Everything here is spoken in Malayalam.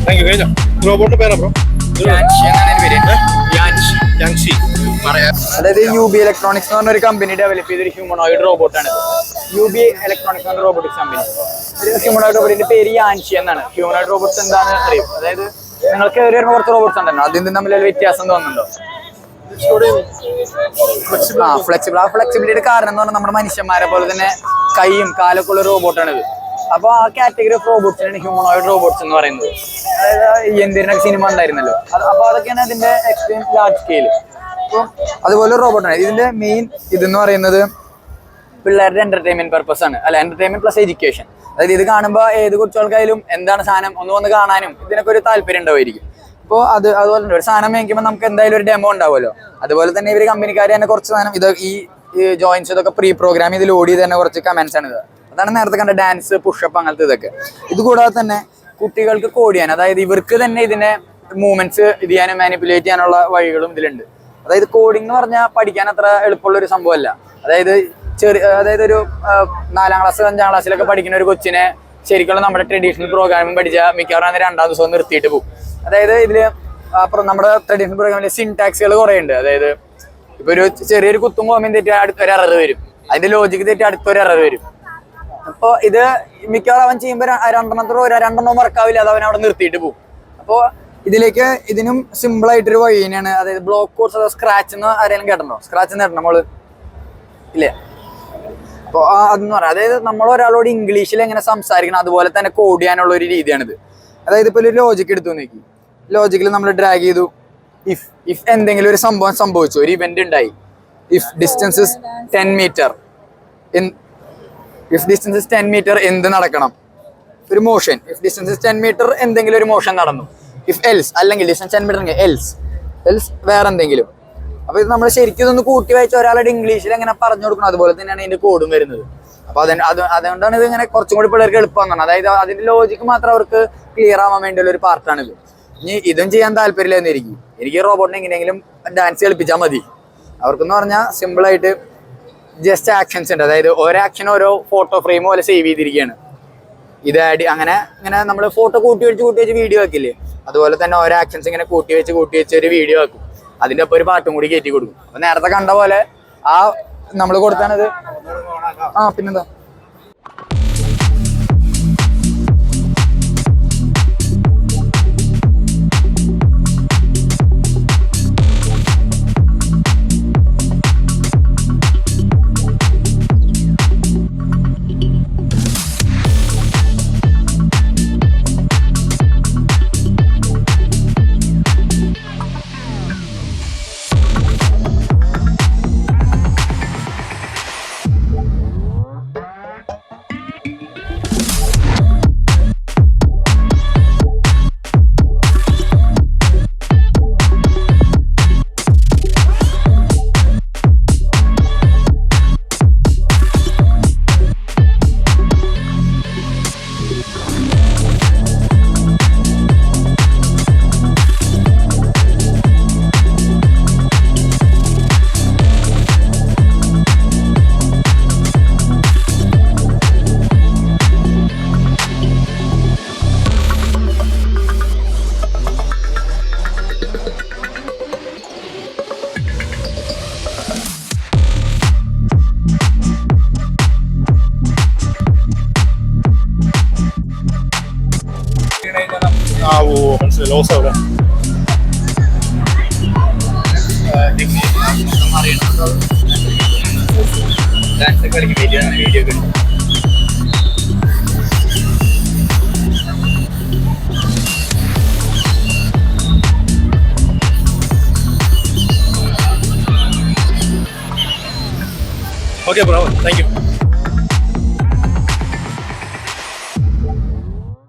Thank you. കഴിഞ്ഞോ? റോബോട്ടിന്റെ പേരാ ബ്രോ? അതായത് UB ഇലക്ട്രോണിക്സ് എന്ന് പറഞ്ഞ ഒരു കമ്പനി ഡെവലപ്പ് ചെയ്തൊരു ഹ്യൂമനോയിഡ് റോബോട്ടാണ്. UB ഇലക്ട്രോണിക്സ് എന്ന റോബോട്ടിക്സ് കമ്പനി. ഒരു ഹ്യൂമനോയിഡ് റോബോട്ടിന്റെ പേര് യാൻഷി എന്നാണ്. ഹ്യൂമനോയിഡ് റോബോട്ട്സ് എന്താണെന്ന് അറിയും. അതായത് നിങ്ങൾക്ക് വരുന്ന കുറച്ച് റോബോട്ട്സ് ഉണ്ടല്ലോ, അതിൽ തമ്മിൽ വ്യത്യാസം തോന്നുന്നുണ്ടോ? ഫ്ലെക്സിബിൾ. ആ ഫ്ലെക്സിബിലിറ്റിയുടെ കാരണം എന്ന് പറഞ്ഞാൽ നമ്മുടെ മനുഷ്യന്മാരെ പോലെ തന്നെ കൈയും കാലൊക്കെ ഉള്ള റോബോട്ടാണിത്. അപ്പോൾ ആ കാറ്റഗറി ഓഫ് റോബോട്ട്സിനാണ് ഹ്യൂമനോയിഡ് റോബോട്ട്സ് എന്ന് പറയുന്നത്. അതായത് എന്തിനൊക്കെ സിനിമ ഉണ്ടായിരുന്നല്ലോ, അപ്പോൾ അതൊക്കെയാണ് അതിന്റെ എക്സ്ട്രീം ലാർജ് സ്കെയിൽ. അപ്പോൾ അതുപോലെ റോബോട്ടാണ്. ഇതിന്റെ മെയിൻ ഇതെന്ന് പറയുന്നത് പിള്ളേരുടെ എന്റർടൈൻമെന്റ് പർപ്പസ് ആണ്. അല്ല, എന്റർടൈൻമെന്റ് പ്ലസ് എഡ്യൂക്കേഷൻ. അതായത് ഇത് കാണുമ്പോൾ ഏത് കുറിച്ചാൾക്കായാലും എന്താണ് സാധനം ഒന്ന് വന്ന് കാണാനും ഇതിനൊക്കെ ഒരു താല്പര്യം ഉണ്ടാവുമായിരിക്കും. അപ്പോൾ അതുപോലെ ഒരു സാധനം മേടിക്കുമ്പോൾ നമുക്ക് എന്തായാലും ഒരു ഡെമോ ഉണ്ടാവുമല്ലോ. അതുപോലെ തന്നെ ഇവർ കമ്പനിക്കാർ തന്നെ കുറച്ച് സാധനം ഈ ജോയിൻസ് ഇതൊക്കെ പ്രീ പ്രോഗ്രാം ചെയ്ത് ലോഡ് ചെയ്ത് തന്നെ കുറച്ച് കമന്റ്സ് ആണ് ഇത്. അതാണ് നേരത്തെ കണ്ട ഡാൻസ്, പുഷപ്പ്, അങ്ങനത്തെ ഇതൊക്കെ. ഇത് കൂടാതെ തന്നെ കുട്ടികൾക്ക് കോഡ് ചെയ്യാൻ, അതായത് ഇവർക്ക് തന്നെ ഇതിനെ മൂവ്മെന്റ്സ് ഇത് ചെയ്യാനും മാനിപ്പുലേറ്റ് ചെയ്യാനുള്ള വഴികളും ഇതിലുണ്ട്. അതായത് കോഡിംഗ് എന്ന് പറഞ്ഞാൽ പഠിക്കാൻ അത്ര എളുപ്പമുള്ള ഒരു സംഭവമല്ല. അതായത് ഒരു 4ാം ക്ലാസ് 5ാം ക്ലാസ്സിലൊക്കെ പഠിക്കുന്ന ഒരു കൊച്ചിനെ ശരിക്കുള്ള നമ്മുടെ ട്രഡീഷണൽ പ്രോഗ്രാമിംഗ് പഠിച്ചാൽ മിക്കവാറും 2ാം ദിവസം നിർത്തിയിട്ട് പോകും. അതായത് ഇതില് അപ്പുറം നമ്മുടെ ട്രഡീഷണൽ പ്രോഗ്രാമിൽ സിൻടാക്സുകൾ കുറേ ഉണ്ട്. അതായത് ഇപ്പൊ ഒരു ചെറിയൊരു കുത്തും കോമയും തെറ്റി അടുത്തൊരു എറർ വരും, അതിന്റെ ലോജിക്ക് തെറ്റി അടുത്തൊരു എറർ വരും. അപ്പോൾ ഇത് മിക്കവാറും അവൻ ചെയ്യുമ്പോൾ 2 വർക്കാവില്ല, അത് അവൻ അവിടെ നിർത്തിയിട്ട് പോകും. അപ്പോൾ ഇതിനും സിമ്പിൾ ആയിട്ടൊരു വഴി തന്നെയാണ്. അതായത് ബ്ലോക്ക് കോഡ്സ് അതോ സ്ക്രാച്ച് എന്ന് ആരെങ്കിലും കേട്ടോ? സ്ക്രാച്ച് എന്ന് കേട്ടോ നമ്മള് ഇല്ലേ? അപ്പോൾ അതെന്ന് പറയാം, അതായത് നമ്മൾ ഒരാളോട് ഇംഗ്ലീഷിൽ എങ്ങനെ സംസാരിക്കണം അതുപോലെ തന്നെ കോഡ് ചെയ്യാനുള്ള ഒരു രീതിയാണിത്. അതായത് ഇപ്പോൾ ഒരു ലോജിക്ക് എടുത്തു നോക്കി, ലോജിക്കിൽ നമ്മൾ ഡ്രാഗ് ചെയ്തു, ഇഫ് എന്തെങ്കിലും ഒരു സംഭവം സംഭവിച്ചു, ഒരു ഇവന്റ് ഉണ്ടായി, if distance is 10 metre, if distance is 10 metre എന്ത് നടക്കണം? ഒരു motion. If distance is 10 metre എന്തെങ്കിലും ഒരു മോഷൻ നടന്നു. ഇഫ് എൽസ്, അല്ലെങ്കിൽ ഡിസ്റ്റൻസ് 10 മീറ്റർ എൽസ് വേറെ എന്തെങ്കിലും. അപ്പൊ ഇത് നമ്മൾ ശരിക്കും ഇതൊന്ന് കൂട്ടി വായിച്ച ഒരാളുടെ ഇംഗ്ലീഷിൽ എങ്ങനെ പറഞ്ഞു കൊടുക്കണം, അതുപോലെ തന്നെയാണ് ഇതിന്റെ കോഡും വരുന്നത്. അപ്പൊ അതുകൊണ്ടാണ് ഇത് ഇങ്ങനെ കുറച്ചും കൂടി പിള്ളേർക്ക് എളുപ്പമാണ്. അതായത് അതിന്റെ ലോജിക്ക് മാത്രം അവർക്ക് ക്ലിയർ ആവാൻ വേണ്ടിയുള്ള ഒരു പാർട്ടാണിത്. ഇനി ഇതും ചെയ്യാൻ താല്പര്യമില്ലാന്നിരിക്കും, എനിക്ക് റോബോട്ടിനെ എങ്ങനെയെങ്കിലും ഡാൻസ് കളിപ്പിച്ചാൽ മതി. അവർക്കെന്ന് പറഞ്ഞാൽ സിമ്പിൾ ആയിട്ട് ജസ്റ്റ് ആക്ഷൻസ് ഉണ്ട്. അതായത് ഓരോ ആക്ഷൻ ഓരോ ഫോട്ടോ ഫ്രെയിം പോലെ സേവ് ചെയ്തിരിക്കുകയാണ്. ഇത് അങ്ങനെ നമ്മൾ ഫോട്ടോ കൂട്ടി വെച്ച് വീഡിയോ ആക്കില്ലേ, അതുപോലെ തന്നെ ഓരോ ആക്ഷൻസ് ഇങ്ങനെ കൂട്ടി വെച്ച് ഒരു വീഡിയോ ആക്കും. അതിൻ്റെ ഒപ്പം ഒരു പാട്ടും കൂടി കയറ്റി കൊടുക്കും. അപ്പൊ നേരത്തെ കണ്ട പോലെ ആ നമ്മൾ കൊടുത്താണത്. പിന്നെന്താ, മനസ്സിലായി. ലോസ് അവിടെ video okay bro, thank you.